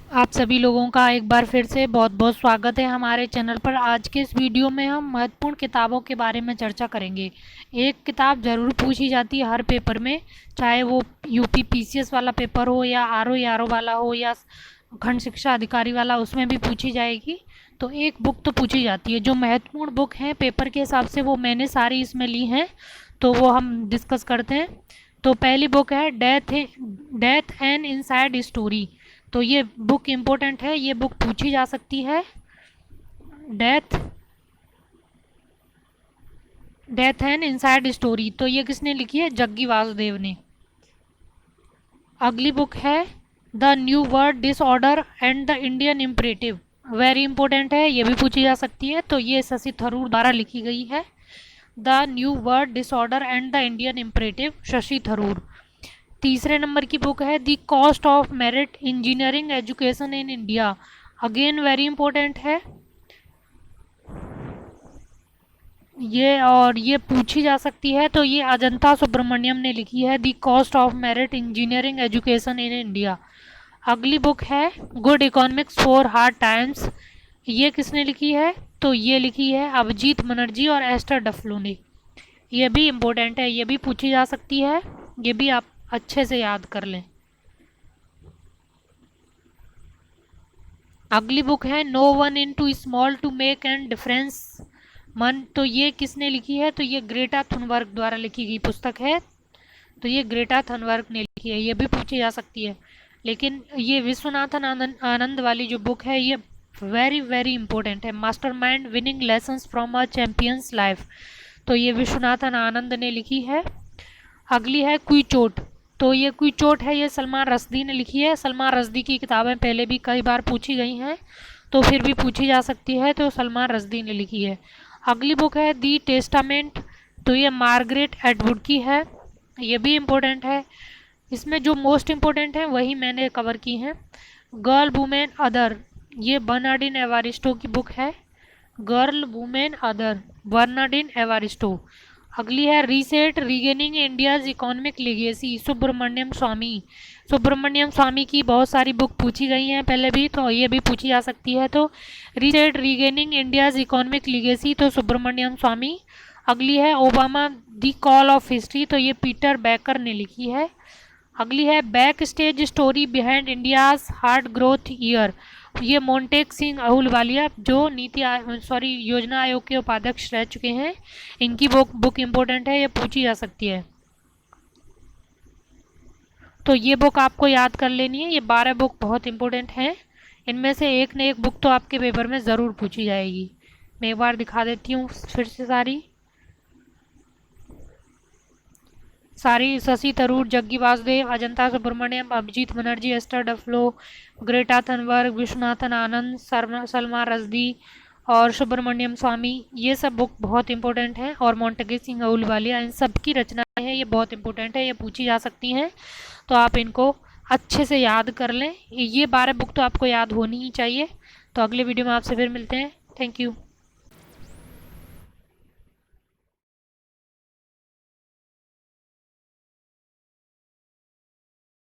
आप सभी लोगों का एक बार फिर से बहुत बहुत स्वागत है हमारे चैनल पर। आज के इस वीडियो में हम महत्वपूर्ण किताबों के बारे में चर्चा करेंगे। एक किताब ज़रूर पूछी जाती है हर पेपर में, चाहे वो यूपी पीसीएस वाला पेपर हो या आरओ वाला हो या खंड शिक्षा अधिकारी वाला, उसमें भी पूछी जाएगी। तो एक बुक तो पूछी जाती है। जो महत्वपूर्ण बुक हैं पेपर के हिसाब से वो मैंने सारी इसमें ली हैं, तो वो हम डिस्कस करते हैं। तो पहली बुक है डेथ एन इनसाइड स्टोरी। तो ये बुक इम्पोर्टेंट है, ये बुक पूछी जा सकती है। Death death an inside story, तो ये किसने लिखी है? जग्गी वासुदेव ने। अगली बुक है the new word disorder and the Indian imperative. Very important है, ये भी पूछी जा सकती है। तो ये शशि थरूर द्वारा लिखी गई है। The new word disorder and the Indian imperative, Shashi Tharoor. तीसरे नंबर की बुक है the cost of merit engineering education in India. Again very important है ये, और ये पूछी जा सकती है। तो ये अजंता सुब्रमण्यम ने लिखी है the cost of merit engineering education in India. अगली बुक है good economics for hard times. ये किसने लिखी है? तो ये लिखी है अभिजीत बनर्जी और एस्टर डफलो ने। ये भी इम्पोर्टेंट है, ये भी पूछी जा सकती है, ये भी आप अच्छे से याद कर लें। अगली बुक है no one is too small to make एंड डिफरेंस मन। तो ये किसने लिखी है? तो ये ग्रेटा थुनबर्ग द्वारा लिखी गई पुस्तक है। तो ये ग्रेटा थनबर्ग ने लिखी है, ये भी पूछी जा सकती है। लेकिन ये विश्वनाथन आनंद वाली जो बुक है ये वेरी वेरी इंपॉर्टेंट है, mastermind winning lessons from a champions life. तो ये विश्वनाथन आनंद ने लिखी है। अगली है क्विचोट। तो ये क्विचोट है, ये सलमान रश्दी ने लिखी है। सलमान रश्दी की किताबें पहले भी कई बार पूछी गई हैं, तो फिर भी पूछी जा सकती है, तो सलमान रश्दी ने लिखी है। अगली बुक है दी टेस्टामेंट। तो ये मार्गरेट एटवुड की है, ये भी इम्पोर्टेंट है। इसमें जो मोस्ट इम्पोर्टेंट है वही मैंने कवर की हैं। गर्ल वुमेन अदर, ये बर्नार्डिन एवारिस्टो की बुक है। Girl woman other, Bernardine Evaristo. अगली है reset regaining India's economic legacy, Subramanian Swamy. Subramanian Swamy की बहुत सारी बुक पूछी गई हैं पहले भी, तो ये भी पूछी जा सकती है। तो reset regaining India's economic legacy, तो सुब्रमण्यम स्वामी। अगली है Obama the call of history. तो ये पीटर बैकर ने लिखी है। अगली है back stage story behind India's hard growth year. ये मोन्टेक सिंह अहुलवालिया जो योजना आयोग के उपाध्यक्ष रह चुके हैं, इनकी बुक इम्पोर्टेंट है, ये पूछी जा सकती है। तो ये बुक आपको याद कर लेनी है, ये 12 बुक बहुत इंपॉर्टेंट हैं। इनमें से एक न एक बुक तो आपके पेपर में ज़रूर पूछी जाएगी। मैं एक बार दिखा देती हूँ फिर से सारी Shashi Tharoor, Jaggi Vasudev, Ajanta Subramanian, Abhijit Banerjee, Esther Duflo, Greta Thunberg, Viswanathan Anand, Salma Rajdi और सुब्रमण्यम स्वामी, ये सब बुक बहुत इंपॉर्टेंट हैं। और मोंटेगे सिंह अहलूवालिया, इन सब की रचनाएं हैं, ये बहुत इंपॉर्टेंट है, ये पूछी जा सकती हैं। तो आप इनको अच्छे से याद कर लें, ये 12 बुक तो आपको याद होनी ही चाहिए। तो अगले वीडियो में आपसे फिर मिलते हैं। Thank you.